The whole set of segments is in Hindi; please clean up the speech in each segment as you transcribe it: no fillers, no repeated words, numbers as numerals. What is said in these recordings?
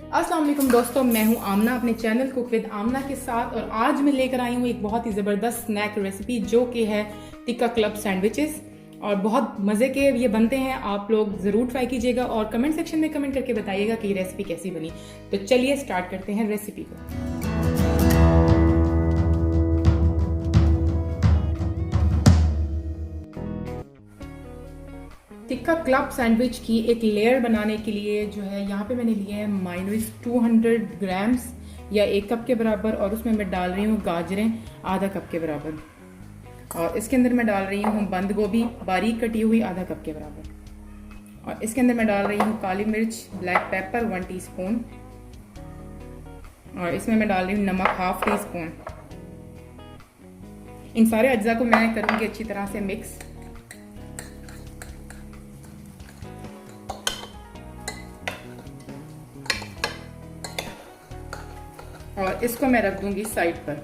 अस्सलाम वालेकुम दोस्तों, मैं हूं आमना अपने चैनल कुक विद आमना के साथ। और आज मैं लेकर आई हूं एक बहुत ही ज़बरदस्त स्नैक रेसिपी जो कि है टिक्का क्लब सैंडविचेस। और बहुत मज़े के ये बनते हैं, आप लोग ज़रूर ट्राई कीजिएगा और कमेंट सेक्शन में कमेंट करके बताइएगा कि ये रेसिपी कैसी बनी। तो चलिए स्टार्ट करते हैं रेसिपी को। टिक्का क्लब सैंडविच की एक लेयर बनाने के लिए जो है यहाँ पे मैंने लिए हैं मायोनीज 200 ग्राम्स या 1 कप के बराबर। और उसमें मैं डाल रही हूँ गाजरें आधा कप के बराबर। और इसके अंदर मैं डाल रही हूँ बंद गोभी बारीक कटी हुई आधा कप के बराबर। और इसके अंदर मैं डाल रही हूँ काली मिर्च ब्लैक पेपर 1 टीस्पून। और इसमें मैं डाल रही हूँ नमक हाफ टी स्पून। इन सारे अज्जा को मैं करूँगी अच्छी तरह से मिक्स। और इसको मैं रख दूंगी साइड पर।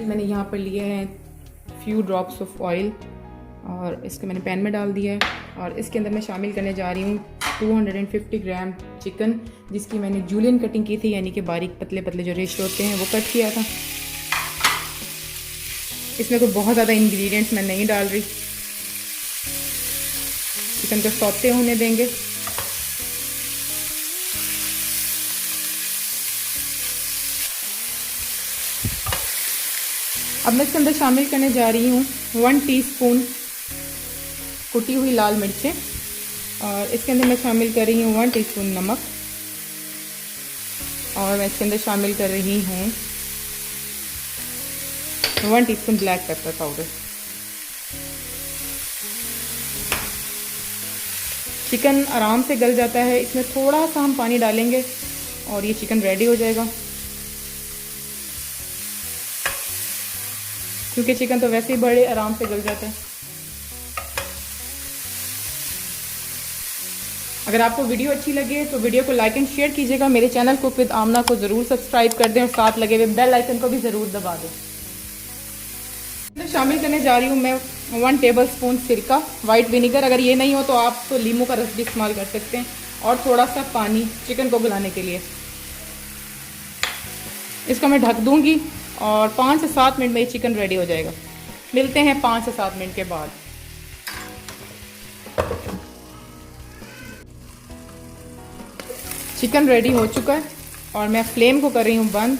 मैंने यहाँ पर लिए हैं फ्यू ड्रॉप्स ऑफ ऑयल और इसको मैंने पैन में डाल दिया है। और इसके अंदर मैं शामिल करने जा रही हूँ 250 ग्राम चिकन, जिसकी मैंने जूलियन कटिंग की थी, यानी कि बारीक पतले पतले जो रेशे होते हैं वो कट किया था। इसमें कोई बहुत ज़्यादा इंग्रेडिएंट्स मैं नहीं डाल रही। चिकन को सौते होने देंगे। अब मैं इसके अंदर शामिल करने जा रही हूँ 1 टीस्पून कुटी हुई लाल मिर्चें। और इसके अंदर मैं शामिल कर रही हूँ 1 टीस्पून नमक। और मैं इसके अंदर शामिल कर रही हूँ 1 teaspoon black pepper powder. Chicken आराम से गल जाता है, इसमें थोड़ा सा हम पानी डालेंगे और ये चिकन रेडी हो जाएगा। क्योंकि चिकन तो वैसे ही बड़े आराम से गल जाता है। अगर आपको वीडियो अच्छी लगे तो वीडियो को लाइक एंड शेयर कीजिएगा। मेरे चैनल कुक विद आमना को ज़रूर सब्सक्राइब कर दें और साथ लगे हुए बेल आइकन को भी ज़रूर दबा दें। शामिल करने जा रही हूँ मैं 1 टेबल स्पून सिरका वाइट विनीगर। अगर ये नहीं हो तो आप तो लीमू का रस भी इस्तेमाल कर सकते हैं। और थोड़ा सा पानी चिकन को गलाने के लिए। इसको मैं ढक दूंगी और 5 से 7 मिनट में ये चिकन रेडी हो जाएगा। मिलते हैं 5 से 7 मिनट के बाद। चिकन रेडी हो चुका है और मैं फ्लेम को कर रही हूँ बंद।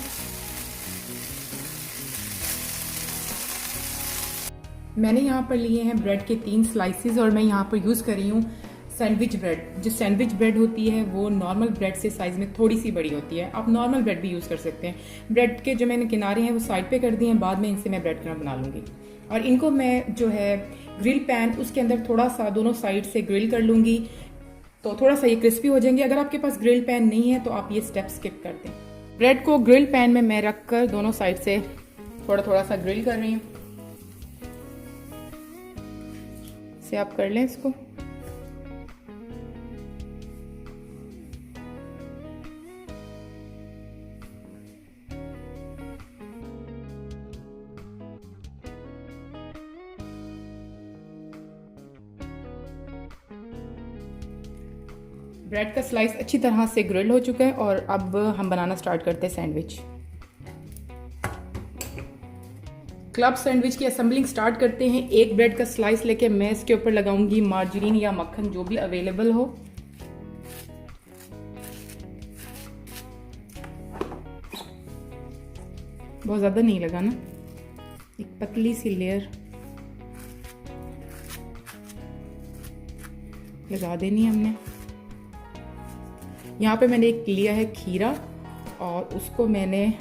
मैंने यहाँ पर लिए हैं ब्रेड के 3 स्लाइसेस और मैं यहाँ पर यूज़ कर रही हूँ सैंडविच ब्रेड। जो सैंडविच ब्रेड होती है वो नॉर्मल ब्रेड से साइज़ में थोड़ी सी बड़ी होती है। आप नॉर्मल ब्रेड भी यूज़ कर सकते हैं। ब्रेड के जो मैंने किनारे हैं वो साइड पे कर दिए हैं, बाद में इनसे मैं ब्रेड क्रम्ब बना लूँगी। और इनको मैं जो है ग्रिल पैन उसके अंदर थोड़ा सा दोनों साइड से ग्रिल कर लूँगी, तो थोड़ा सा ये क्रिस्पी हो जाएंगे। अगर आपके पास ग्रिल पैन नहीं है तो आप ये स्टेप स्किप कर दें। ब्रेड को ग्रिल पैन में मैं रख कर दोनों साइड से थोड़ा थोड़ा सा ग्रिल कर रही हूँ। से आप कर लें इसको। ब्रेड का स्लाइस अच्छी तरह से ग्रिल हो चुका है और अब हम बनाना स्टार्ट करते हैं सैंडविच। क्लब सैंडविच की असेंबलिंग स्टार्ट करते हैं। एक ब्रेड का स्लाइस लेके मैं इसके ऊपर लगाऊंगी मार्जरीन या मक्खन, जो भी अवेलेबल हो। बहुत ज़्यादा नहीं लगाना, एक पतली सी लेयर लगा देनी है हमने। यहाँ पे मैंने एक लिया है खीरा और उसको मैंने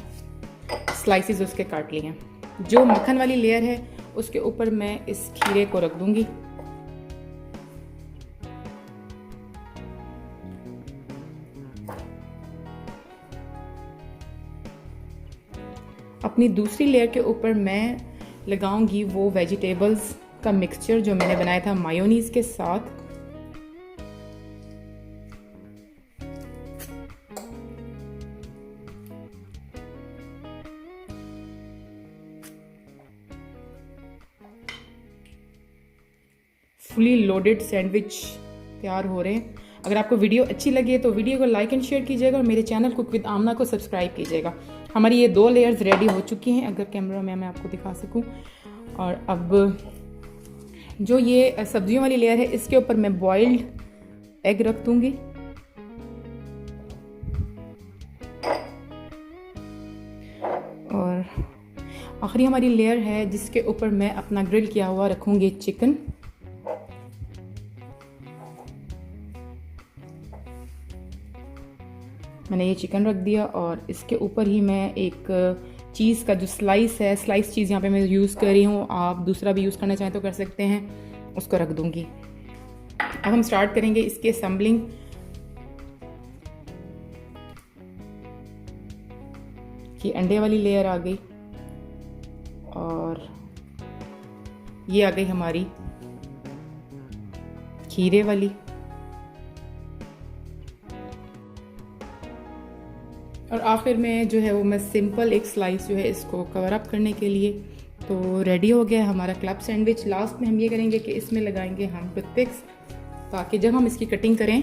स्लाइसेस उसके काट लिए हैं। जो मक्खन वाली लेयर है उसके ऊपर मैं इस खीरे को रख दूंगी। अपनी दूसरी लेयर के ऊपर मैं लगाऊंगी वो वेजिटेबल्स का मिक्सचर जो मैंने बनाया था मायोनीज के साथ। फुली लोडेड सैंडविच तैयार हो रहे हैं। अगर आपको वीडियो अच्छी लगे तो वीडियो को लाइक एंड शेयर कीजिएगा और मेरे चैनल कुक विद आमना को सब्सक्राइब कीजिएगा। हमारी ये 2 लेयर्स रेडी हो चुकी हैं, अगर कैमरा में मैं आपको दिखा सकूं। और अब जो ये सब्जियों वाली लेयर है, इसके ऊपर मैं बॉइल्ड एग रख दूंगी। और आखिरी हमारी लेयर है जिसके ऊपर मैं अपना ग्रिल किया हुआ रखूंगी चिकन। मैंने ये चिकन रख दिया और इसके ऊपर ही मैं एक चीज़ का जो स्लाइस है, स्लाइस चीज़ यहाँ पे मैं यूज़ कर रही हूँ, आप दूसरा भी यूज़ करना चाहें तो कर सकते हैं, उसको रख दूंगी। अब हम स्टार्ट करेंगे इसकी असेंबलिंग। कि अंडे वाली लेयर आ गई और ये आ गई हमारी खीरे वाली। और आखिर में जो है वो मैं सिंपल एक स्लाइस जो है इसको कवर अप करने के लिए। तो रेडी हो गया हमारा क्लब सैंडविच। लास्ट में हम ये करेंगे कि इसमें लगाएंगे हम टूथपिक्स, ताकि जब हम इसकी कटिंग करें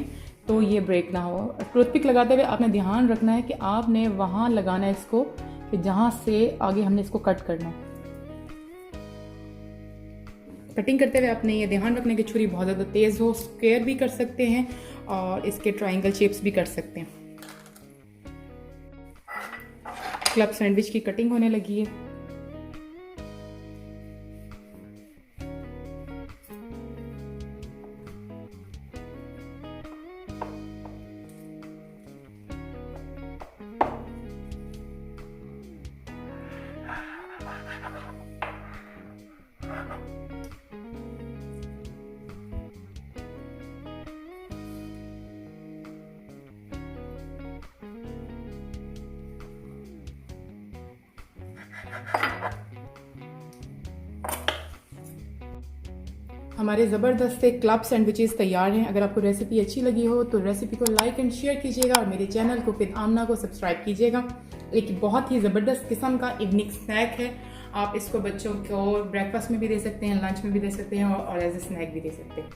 तो ये ब्रेक ना हो। टूथपिक लगाते हुए आपने ध्यान रखना है कि आपने वहाँ लगाना है इसको कि जहाँ से आगे हमने इसको कट करना है। कटिंग करते हुए आपने ये ध्यान रखना है कि छुरी बहुत ज़्यादा तेज़ हो। स्क्वायर भी कर सकते हैं और इसके ट्रायंगल शेप्स भी कर सकते हैं। क्लब सैंडविच की कटिंग होने लगी है। हमारे ज़बरदस्त से क्लब सैंडविचेस तैयार हैं। अगर आपको रेसिपी अच्छी लगी हो तो रेसिपी को लाइक एंड शेयर कीजिएगा और मेरे चैनल को विद आमना को सब्सक्राइब कीजिएगा। एक बहुत ही ज़बरदस्त किस्म का इवनिंग स्नैक है। आप इसको बच्चों को ब्रेकफास्ट में भी दे सकते हैं, लंच में भी दे सकते हैं और एज ए स्नैक भी दे सकते हैं।